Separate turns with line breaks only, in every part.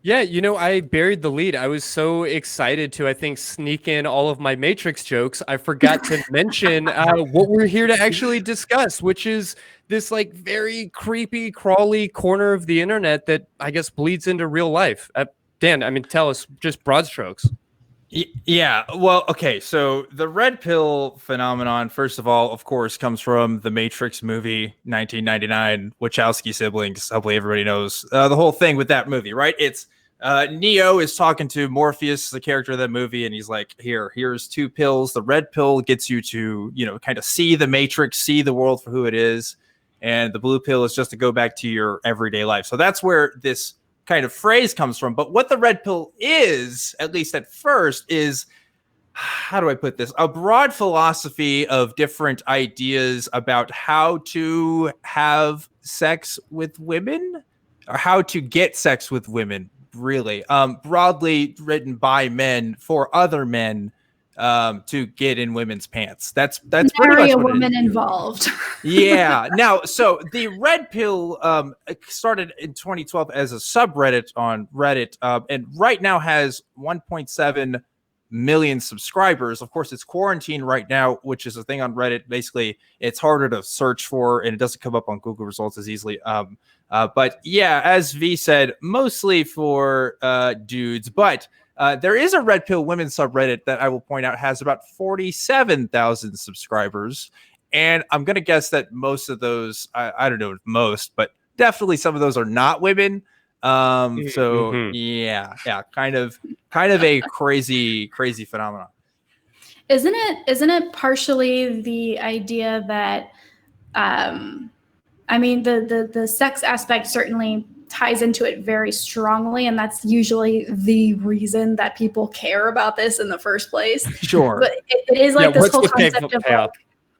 Yeah, I buried the lead. I was so excited to, I think, sneak in all of my Matrix jokes. I forgot to mention what we're here to actually discuss, which is this like very creepy, crawly corner of the internet that I guess bleeds into real life. Dan, I mean, tell us just broad strokes.
Yeah, well, okay, so the red pill phenomenon, first of all, of course, comes from the Matrix movie 1999, Wachowski siblings. Hopefully everybody knows the whole thing with that movie, right? It's Neo is talking to Morpheus, the character of that movie, and he's like, here's two pills. The red pill gets you to, kind of see the Matrix, see the world for who it is, and the blue pill is just to go back to your everyday life. So that's where this kind of phrase comes from. But what the red pill is, at least at first, is, how do I put this? A broad philosophy of different ideas about how to have sex with women, or how to get sex with women, really. Broadly written by men for other men, to get in women's pants. That's pretty
Marry
much
a
what it
woman
is.
involved.
Yeah. Now, so the red pill started in 2012 as a subreddit on Reddit, and right now has 1.7 million subscribers. Of course, it's quarantined right now, which is a thing on Reddit. Basically, it's harder to search for, and it doesn't come up on Google results as easily. But yeah, as V said, mostly for dudes, but there is a red pill women subreddit that I will point out has about 47,000 subscribers. And I'm going to guess that most of those, I don't know if most, but definitely some of those are not women. So yeah, kind of a crazy phenomenon.
Isn't it partially the idea that, I mean, the sex aspect certainly ties into it very strongly, and that's usually the reason that people care about this in the first place.
Sure.
But it is like this whole concept of like,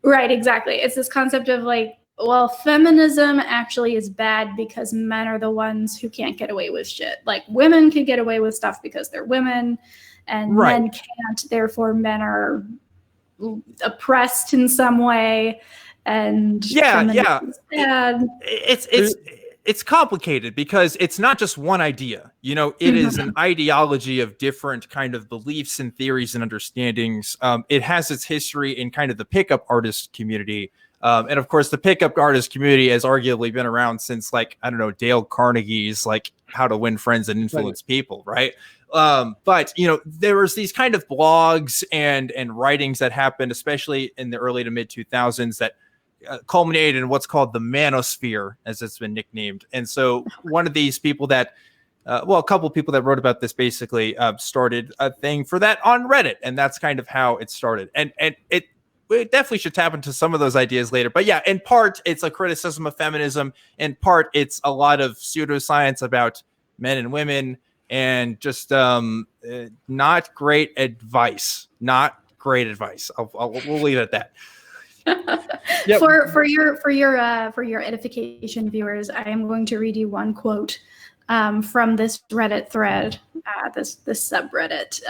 right, exactly. It's this concept of like, well, feminism actually is bad because men are the ones who can't get away with shit. Like women can get away with stuff because they're women, and men can't. Therefore, men are oppressed in some way. And
it's complicated because it's not just one idea. It is an ideology of different kind of beliefs and theories and understandings. It has its history in kind of the pickup artist community. And of course, the pickup artist community has arguably been around since, like, I don't know, Dale Carnegie's like How to Win Friends and Influence People, right? But there was these kind of blogs and writings that happened, especially in the early to mid 2000s, that culminated in what's called the manosphere, as it's been nicknamed. And so one of these people that, a couple of people that wrote about this basically started a thing for that on Reddit, and that's kind of how it started. And it definitely should tap into some of those ideas later. But yeah, in part, it's a criticism of feminism. In part, it's a lot of pseudoscience about men and women, and just not great advice. Not great advice. We'll leave it at that.
Yep. For your edification, viewers, I am going to read you one quote from this Reddit thread, this subreddit.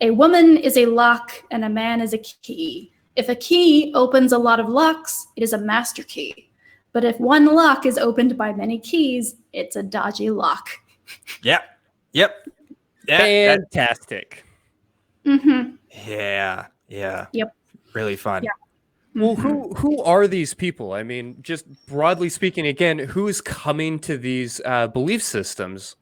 A woman is a lock and a man is a key. If a key opens a lot of locks, it is a master key. But if one lock is opened by many keys, it's a dodgy lock.
Yep.
Fantastic.
Yeah.
Yep.
Really fun.
Yeah.
Well, who are these people? I mean, just broadly speaking, again, who is coming to these belief systems?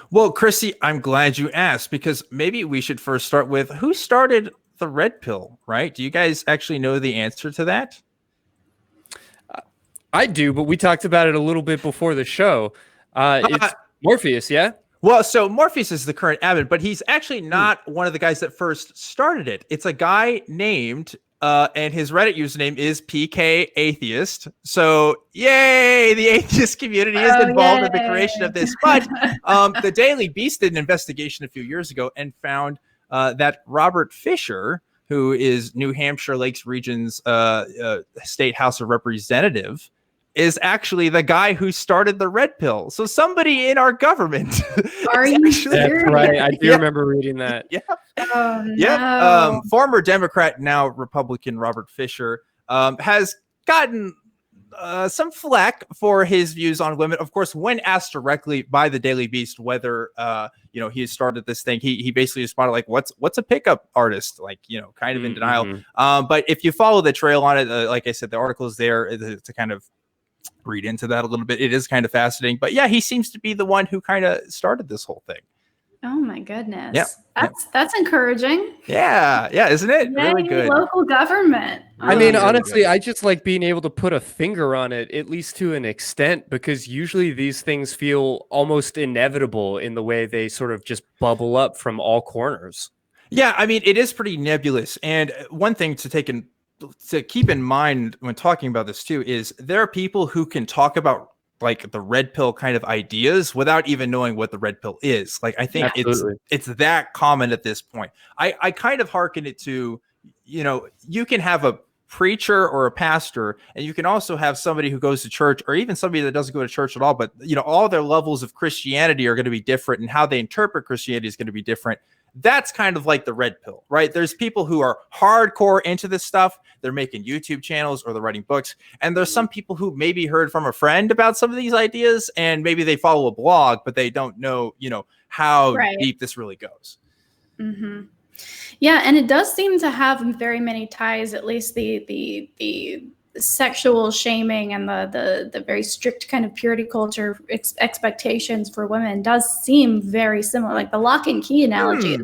Well, Chrissy, I'm glad you asked, because maybe we should first start with who started the red pill, right? Do you guys actually know the answer to that?
I do, but we talked about it a little bit before the show. It's Morpheus, yeah?
Well, so Morpheus is the current admin, but he's actually not one of the guys that first started it. It's a guy named... and his Reddit username is PK Atheist. So, yay! The atheist community is involved in the creation of this. But the Daily Beast did an investigation a few years ago and found that Robert Fisher, who is New Hampshire Lakes Region's State House of Representative, is actually the guy who started the red pill. So somebody in our government.
Are you serious?
That's right. I do remember reading that.
Yeah.
Oh, no.
Yeah. Former Democrat, now Republican Robert Fisher has gotten some flack for his views on women. Of course, when asked directly by the Daily Beast whether he has started this thing, he basically responded like, "What's a pickup artist?" Like, kind of in denial. But if you follow the trail on it, like I said, the article is there to kind of read into that a little bit. It is kind of fascinating. But yeah, he seems to be the one who kind of started this whole thing.
Oh my goodness.
Yeah.
That's encouraging.
Yeah, isn't it?
Yay,
really good.
Local government.
I mean, honestly, I just like being able to put a finger on it, at least to an extent, because usually these things feel almost inevitable in the way they sort of just bubble up from all corners.
Yeah, I mean, it is pretty nebulous. And one thing to keep in mind when talking about this too is there are people who can talk about like the red pill kind of ideas without even knowing what the red pill is. Like, I think it's that common at this point. I kind of hearken it to, you can have a preacher or a pastor, and you can also have somebody who goes to church, or even somebody that doesn't go to church at all, but all their levels of Christianity are going to be different, and how they interpret Christianity is going to be different. That's kind of like the red pill, right? There's people who are hardcore into this stuff. They're making YouTube channels or they're writing books. And there's some people who maybe heard from a friend about some of these ideas, and maybe they follow a blog, but they don't know, how deep this really goes.
Mm-hmm. Yeah, and it does seem to have very many ties, at least the sexual shaming and the very strict kind of purity culture expectations for women does seem very similar. Like the lock and key analogy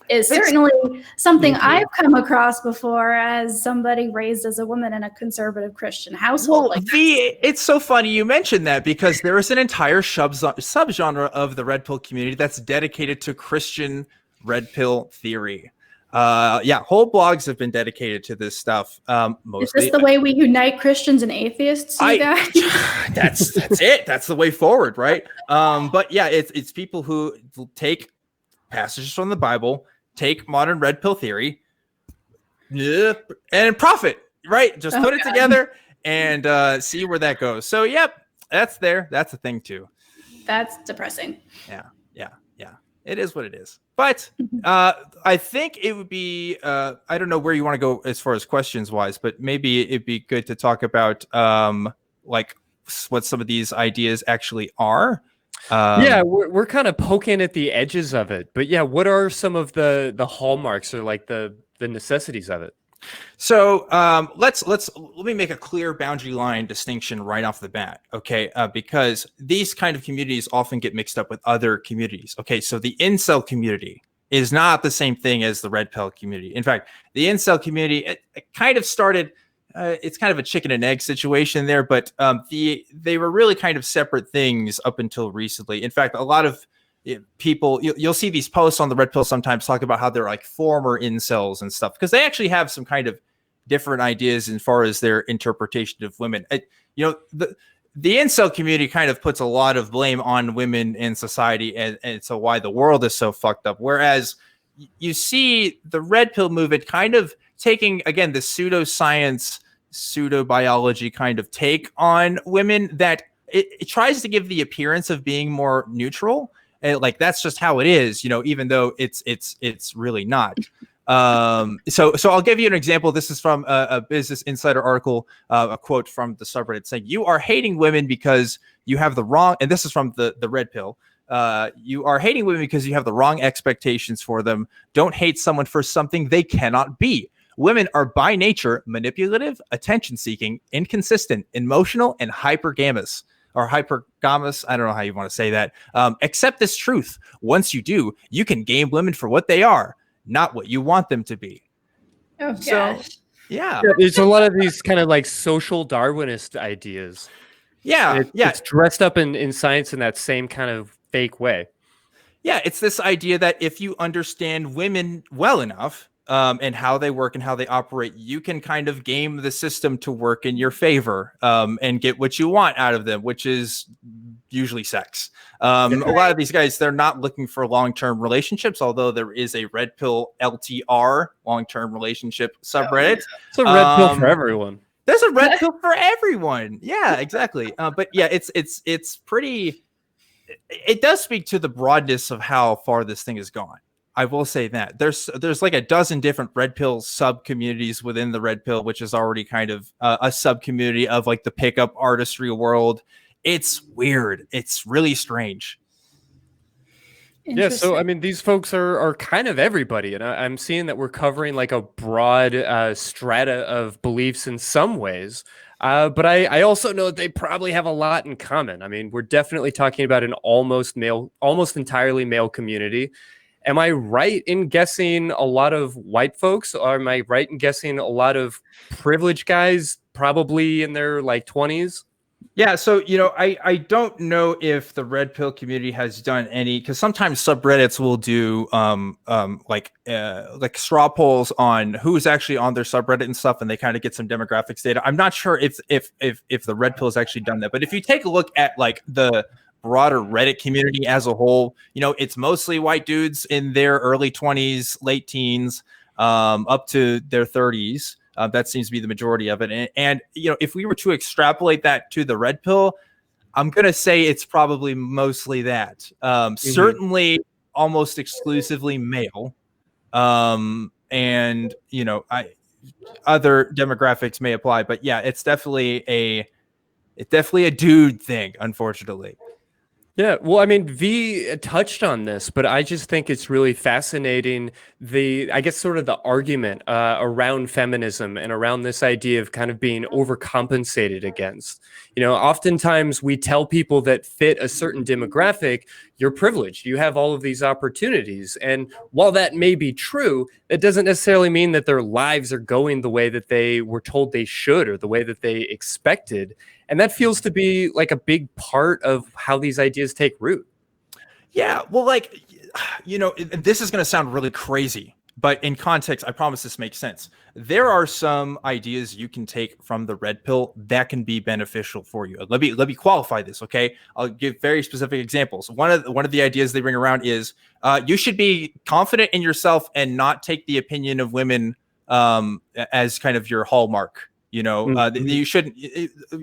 is certainly something I've come across before as somebody raised as a woman in a conservative Christian household.
Well, it's so funny you mentioned that, because there is an entire subgenre of the red pill community that's dedicated to Christian red pill theory. Whole blogs have been dedicated to this stuff. Mostly.
Is this the way we unite Christians and atheists, you guys?
That's it. That's the way forward, right? But yeah, it's people who take passages from the Bible, take modern red pill theory, and profit, right? Just put it together and see where that goes. So, yep, that's there. That's a thing too.
That's depressing.
Yeah. It is what it is. But I think it would be, I don't know where you want to go as far as questions wise, but maybe it'd be good to talk about like what some of these ideas actually are.
We're kind of poking at the edges of it. But yeah, what are some of the hallmarks or like the necessities of it?
So let me make a clear boundary line distinction right off the bat, okay? Because these kind of communities often get mixed up with other communities. Okay, so the incel community is not the same thing as the red pill community. In fact, the incel community it kind of started. It's kind of a chicken and egg situation there, but they were really kind of separate things up until recently. In fact, a lot of people, you'll see these posts on the red pill sometimes talk about how they're like former incels and stuff, because they actually have some kind of different ideas as far as their interpretation of women. The incel community kind of puts a lot of blame on women in society, and so why the world is so fucked up. Whereas you see the red pill movement kind of taking, again, the pseudoscience, pseudobiology kind of take on women that it tries to give the appearance of being more neutral. And like, that's just how it is, even though it's really not. So I'll give you an example. This is from a Business Insider article, a quote from the subreddit saying, "You are hating women because you have the wrong," and this is from the red pill. "You are hating women because you have the wrong expectations for them. Don't hate someone for something they cannot be. Women are by nature manipulative, attention-seeking, inconsistent, emotional, and hypergamous." Or hypergamous, I don't know how you want to say that. "Accept this truth. Once you do, you can game women for what they are, not what you want them to be."
Oh, gosh.
So, yeah.
There's a lot of these kind of like social Darwinist ideas. It's dressed up in science in that same kind of fake way.
Yeah, it's this idea that if you understand women well enough, and how they work and how they operate, you can kind of game the system to work in your favor, and get what you want out of them, which is usually sex. A lot of these guys, they're not looking for long-term relationships, although there is a red pill LTR, long-term relationship subreddit.
It's a red pill for everyone.
There's a red pill for everyone. Yeah, exactly. But yeah, it's pretty, it does speak to the broadness of how far this thing has gone. I will say that there's like a dozen different red pill sub communities within the red pill, which is already kind of a sub community of like the pickup artistry world. It's weird. It's really strange.
Yeah, so I mean, these folks are kind of everybody, and I'm seeing that we're covering like a broad strata of beliefs in some ways. But I also know that they probably have a lot in common. I mean, we're definitely talking about an almost entirely male community. Am I right in guessing a lot of white folks, or am I right in guessing a lot of privileged guys, probably in their like 20s?
Yeah, so I don't know if the red pill community has done any, because sometimes subreddits will do like straw polls on who's actually on their subreddit and stuff, and they kind of get some demographics data. I'm not sure if the red pill has actually done that, but if you take a look at like the broader Reddit community as a whole, it's mostly white dudes in their early 20s, late teens, up to their 30s. That seems to be the majority of it. And if we were to extrapolate that to the red pill, I'm going to say it's probably mostly that. Certainly almost exclusively male. And, other demographics may apply, but yeah, it's definitely a dude thing, unfortunately.
Yeah, well, I mean, V touched on this, but I just think it's really fascinating. I guess, sort of the argument around feminism and around this idea of kind of being overcompensated against. Oftentimes we tell people that fit a certain demographic, you're privileged, you have all of these opportunities. And while that may be true, it doesn't necessarily mean that their lives are going the way that they were told they should or the way that they expected. And that feels to be like a big part of how these ideas take root.
Yeah, well, this is going to sound really crazy, but in context, I promise this makes sense. There are some ideas you can take from the red pill that can be beneficial for you. Let me qualify this, okay? I'll give very specific examples. One of the ideas they bring around is you should be confident in yourself and not take the opinion of women as kind of your hallmark. You shouldn't.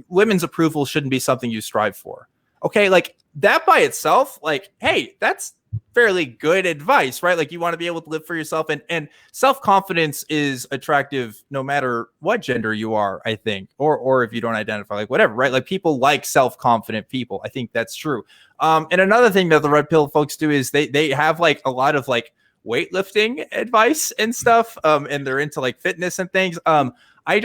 Women's approval shouldn't be something you strive for. Okay, like that by itself, like, hey, that's fairly good advice, right? Like you want to be able to live for yourself, and self-confidence is attractive no matter what gender you are, I think, or if you don't identify, like whatever, right? Like people like self-confident people. I think that's true. And another thing that the red pill folks do is they have like a lot of like weightlifting advice and stuff, and they're into like fitness and things. I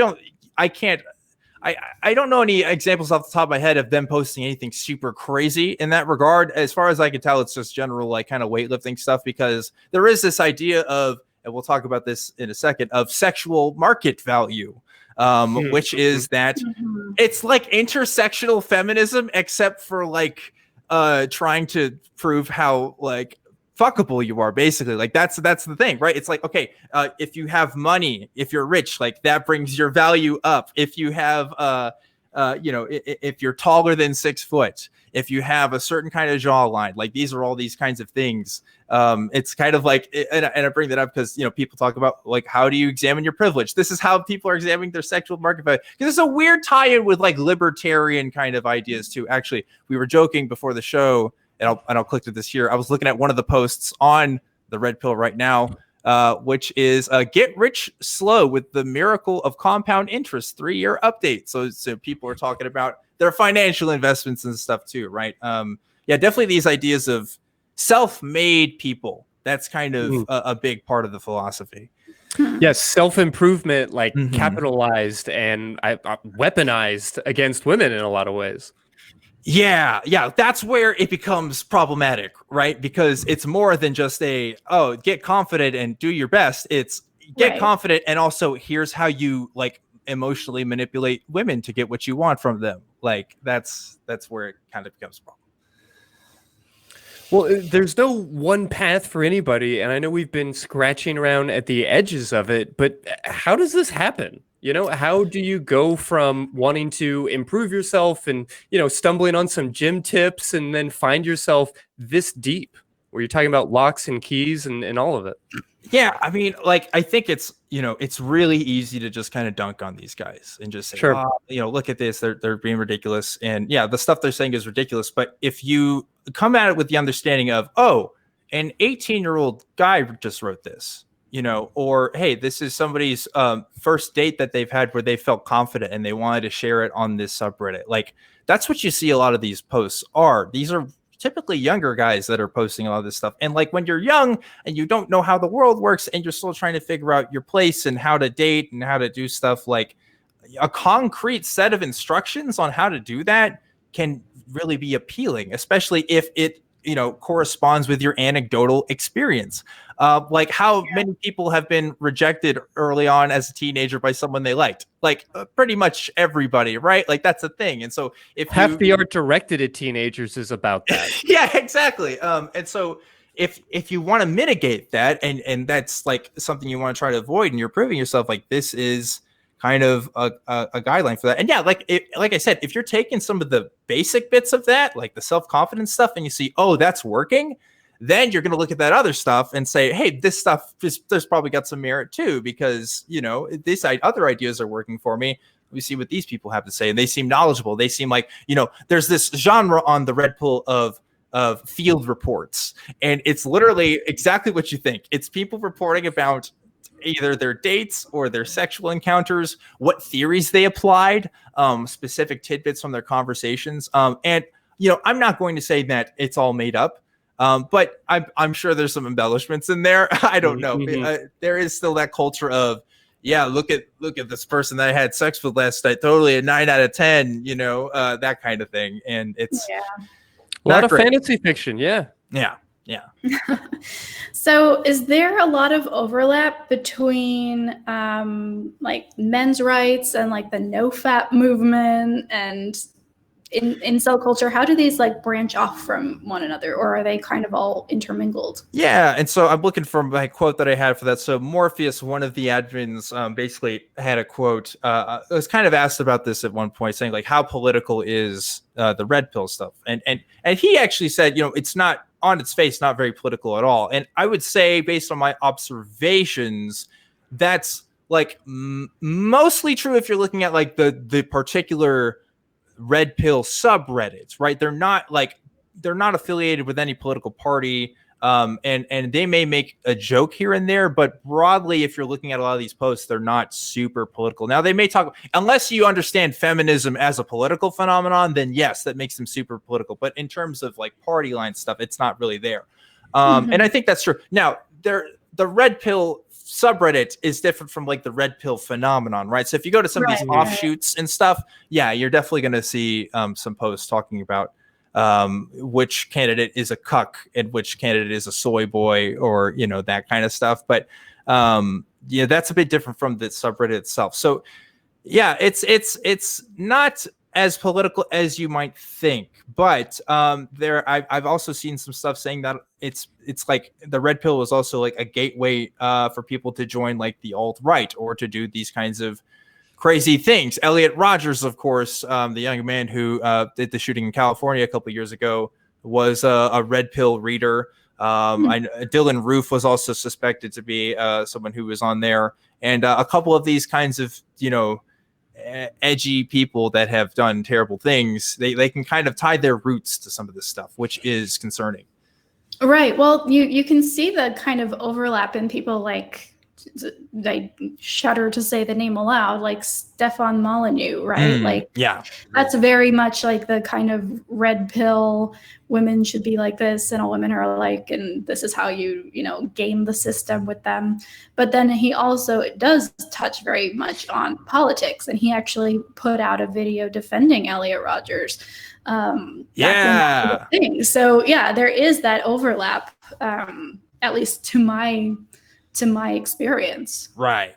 don't know any examples off the top of my head of them posting anything super crazy in that regard. As far as I can tell, it's just general like kind of weightlifting stuff, because there is this idea of, and we'll talk about this in a second, of sexual market value, which is that it's like intersectional feminism, except for like trying to prove how like fuckable you are, basically. Like that's the thing, right? It's like, okay, if you have money, if you're rich, like that brings your value up. If you have if you're taller than 6 foot, if you have a certain kind of jawline, like these are all these kinds of things. It's kind of like, and I bring that up because people talk about like, how do you examine your privilege? This is how people are examining their sexual market value, because it's a weird tie-in with like libertarian kind of ideas too. Actually, we were joking before the show, and I'll click to this here. I was looking at one of the posts on the red pill right now, which is get rich slow with the miracle of compound interest 3-year update. So people are talking about their financial investments and stuff too, right? Yeah, definitely these ideas of self-made people. That's kind of a big part of the philosophy.
Yes, self-improvement, like capitalized and weaponized against women in a lot of ways.
Yeah, that's where it becomes problematic, right? Because it's more than just get confident and do your best. It's get confident, and also here's how you like emotionally manipulate women to get what you want from them. Like that's where it kind of becomes a problem.
Well, there's no one path for anybody, and I know we've been scratching around at the edges of it, but how does this happen? How do you go from wanting to improve yourself and, stumbling on some gym tips and then find yourself this deep where you're talking about locks and keys and all of it?
Yeah, I mean, like, I think it's, it's really easy to just kind of dunk on these guys and just say,
sure,
look at this, they're being ridiculous. And yeah, the stuff they're saying is ridiculous. But if you come at it with the understanding of, an 18-year-old guy just wrote this, you know, or hey, this is somebody's first date that they've had where they felt confident and they wanted to share it on this subreddit. Like, that's what you see a lot of these posts are. These are typically younger guys that are posting a lot of this stuff. And like, when you're young and you don't know how the world works and you're still trying to figure out your place and how to date and how to do stuff, like a concrete set of instructions on how to do that can really be appealing, especially if it, you know, corresponds with your anecdotal experience. Like how many people have been rejected early on as a teenager by someone they liked, like pretty much everybody, right? Like that's a thing. And so if
half the art directed at teenagers is about that.
Yeah, exactly. And so if you want to mitigate that, and that's like something you want to try to avoid, and you're proving yourself, like this is kind of a guideline for that. And yeah, like I said, if you're taking some of the basic bits of that, like the self-confidence stuff, and you see, oh, that's working, then you're going to look at that other stuff and say, hey, this stuff there's probably got some merit too, because, you know, this other ideas are working for me. We see what these people have to say, and they seem knowledgeable. They seem like, you know, there's this genre on the Red Pill of field reports, and it's literally exactly what you think. It's people reporting about either their dates or their sexual encounters, what theories they applied, specific tidbits from their conversations. And, you know, I'm not going to say that it's all made up, but I'm sure there's some embellishments in there. I don't know. There is still that culture of, yeah, look at this person that I had sex with last night. Totally a 9 out of 10, you know, that kind of thing. And it's
a lot of fantasy fiction. Yeah.
So is there a lot of overlap between like men's rights and like the no fap movement and in cell culture? How do these like branch off from one another, or are they kind of all intermingled?
Yeah, and so I'm looking for my quote that I had for that. So Morpheus, one of the admins, basically had a quote. I was kind of asked about this at one point, saying like, how political is the red pill stuff? And he actually said, you know, it's not on its face, not very political at all. And I would say, based on my observations, that's like mostly true if you're looking at like the particular red pill subreddits, right? They're not affiliated with any political party. And they may make a joke here and there, but broadly, if you're looking at a lot of these posts, they're not super political. Now, they may talk, unless you understand feminism as a political phenomenon, then yes, that makes them super political. But in terms of like party line stuff, it's not really there. And I think that's true. Now, the red pill subreddit is different from like the red pill phenomenon, right? So if you go to some of these offshoots and stuff, yeah, you're definitely going to see some posts talking about which candidate is a cuck and which candidate is a soy boy, or, you know, that kind of stuff. But yeah, that's a bit different from the subreddit itself. So yeah, it's not as political as you might think, but I've also seen some stuff saying that it's like the red pill was also like a gateway for people to join like the alt-right or to do these kinds of crazy things. Elliot Rogers, of course, the young man who did the shooting in California a couple of years ago, was a red pill reader. Dylan Roof was also suspected to be someone who was on there, and a couple of these kinds of, you know, edgy people that have done terrible things. They can kind of tie their roots to some of this stuff, which is concerning.
Right. Well, you can see the kind of overlap in people like, I shudder to say the name aloud, like Stefan Molyneux, right? Like, yeah, that's very much like the kind of red pill, women should be like this and all women are alike, and this is how you know, game the system with them. But then he also does touch very much on politics, and he actually put out a video defending Elliot Rogers. So yeah, there is that overlap, at least to my experience.
Right.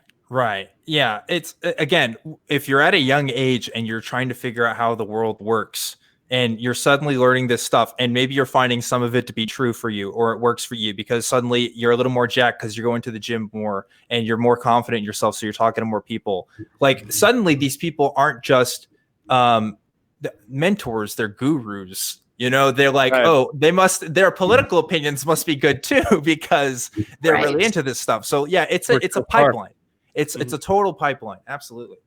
Yeah. It's, again, if you're at a young age and you're trying to figure out how the world works and you're suddenly learning this stuff, and maybe you're finding some of it to be true for you, or it works for you because suddenly you're a little more jacked because you're going to the gym more and you're more confident in yourself. So you're talking to more people. Like, suddenly these people aren't just mentors, they're gurus. You know, they're like, oh, their political opinions must be good too, because they're really into this stuff. So yeah, it's a pipeline. It's a total pipeline. Absolutely.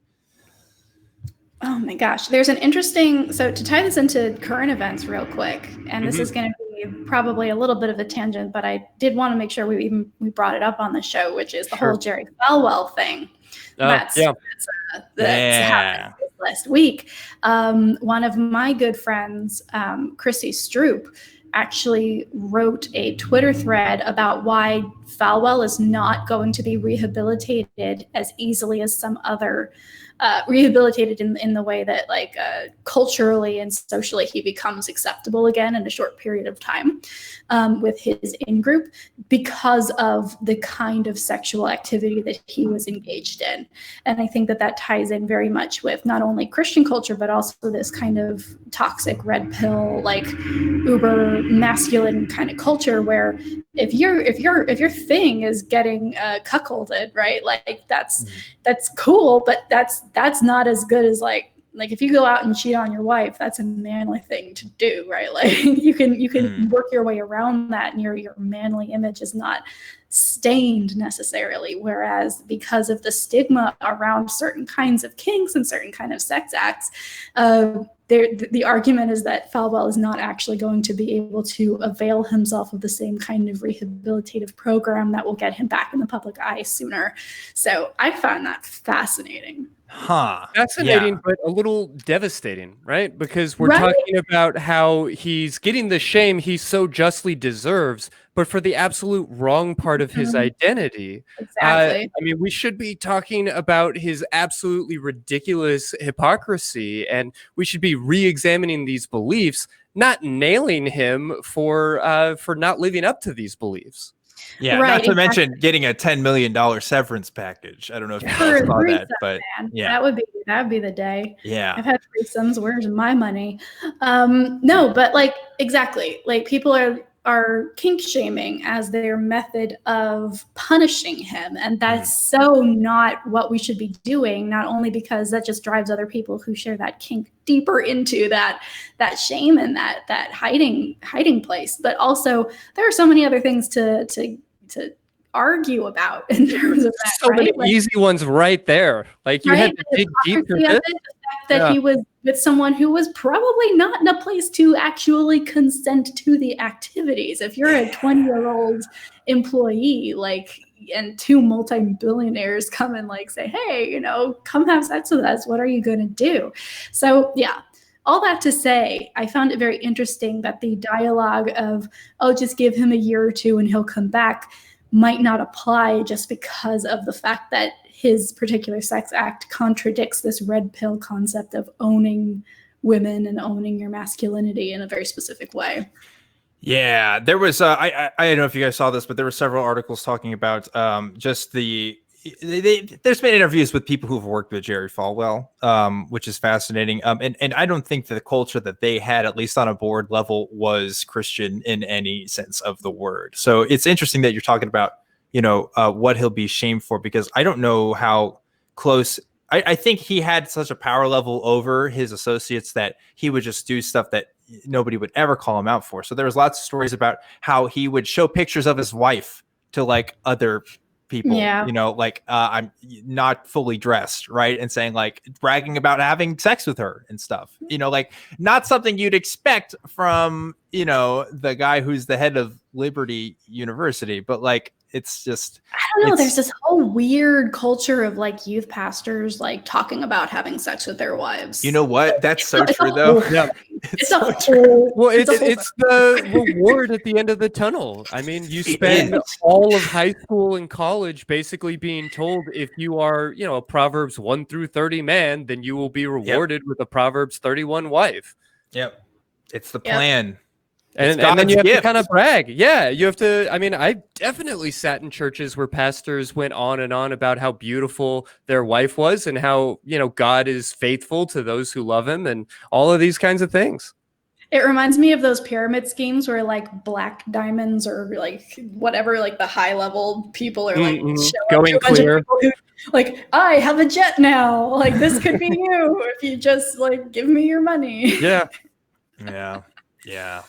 Oh
my gosh. There's an interesting, so to tie this into current events real quick, and this is going to be probably a little bit of a tangent, but I did want to make sure we brought it up on the show, which is the whole Jerry Falwell thing. That's happened this last week. One of my good friends, Chrissy Stroop, actually wrote a Twitter thread about why Falwell is not going to be rehabilitated as easily as some other rehabilitated in the way that like culturally and socially he becomes acceptable again in a short period of time with his in-group, because of the kind of sexual activity that he was engaged in. And I think that that ties in very much with not only Christian culture, but also this kind of toxic red pill, like uber masculine kind of culture, where if your thing is getting cuckolded, right, like that's cool, but that's not as good as like if you go out and cheat on your wife, that's a manly thing to do, right? Like you can work your way around that, and your manly image is not stained necessarily. Whereas because of the stigma around certain kinds of kinks and certain kind of sex acts, the argument is that Falwell is not actually going to be able to avail himself of the same kind of rehabilitative program that will get him back in the public eye sooner. So I found that fascinating.
Fascinating, but a little devastating, right? Because we're talking about how he's getting the shame he so justly deserves, but for the absolute wrong part of his identity.
Exactly.
I mean, we should be talking about his absolutely ridiculous hypocrisy, and we should be re-examining these beliefs, not nailing him for not living up to these beliefs.
Yeah, not to mention getting a $10 million severance package. I don't know if you guys saw that, but yeah,
that would be the day.
Yeah,
I've had threesomes. Where's my money? No, but like exactly, like people are kink shaming as their method of punishing him, and that's so not what we should be doing. Not only because that just drives other people who share that kink deeper into that shame and that hiding place, but also there are so many other things to argue about in terms of that.
So many easy ones right there. Like you had to dig deep for this.
The fact that he was with someone who was probably not in a place to actually consent to the activities. If you're a 20-year-old employee, like, and two multi-billionaires come and like say, hey, come have sex with us, what are you going to do? So yeah, all that to say, I found it very interesting that the dialogue of, oh, just give him a year or two and he'll come back, might not apply just because of the fact that his particular sex act contradicts this red pill concept of owning women and owning your masculinity in a very specific way.
Yeah, there was, I don't know if you guys saw this, but there were several articles talking about just there's been interviews with people who've worked with Jerry Falwell, which is fascinating. And I don't think the culture that they had, at least on a board level, was Christian in any sense of the word. So it's interesting that you're talking about, what he'll be shamed for, because I don't know how close. I think he had such a power level over his associates that he would just do stuff that nobody would ever call him out for. So there was lots of stories about how he would show pictures of his wife to like other people, like I'm not fully dressed, right? And saying like bragging about having sex with her and stuff, like not something you'd expect from, the guy who's the head of Liberty University, but like, it's just,
I don't know. There's this whole weird culture of like youth pastors like talking about having sex with their wives.
You know what? That's so true, though.
Yeah,
it's so true.
Well, it's the reward at the end of the tunnel. I mean, you spend all of high school and college basically being told if you are, a Proverbs 1 through 30 man, then you will be rewarded with a Proverbs 31 wife.
Yep, it's the plan.
And then you have to kind of brag. Yeah, you have to. I mean, I definitely sat in churches where pastors went on and on about how beautiful their wife was and how, God is faithful to those who love him and all of these kinds of things.
It reminds me of those pyramid schemes where like black diamonds or like whatever, like the high level people are like
going clear.
Who, like, I have a jet now. Like this could be you if you just like give me your money.
Yeah.
Yeah. Yeah.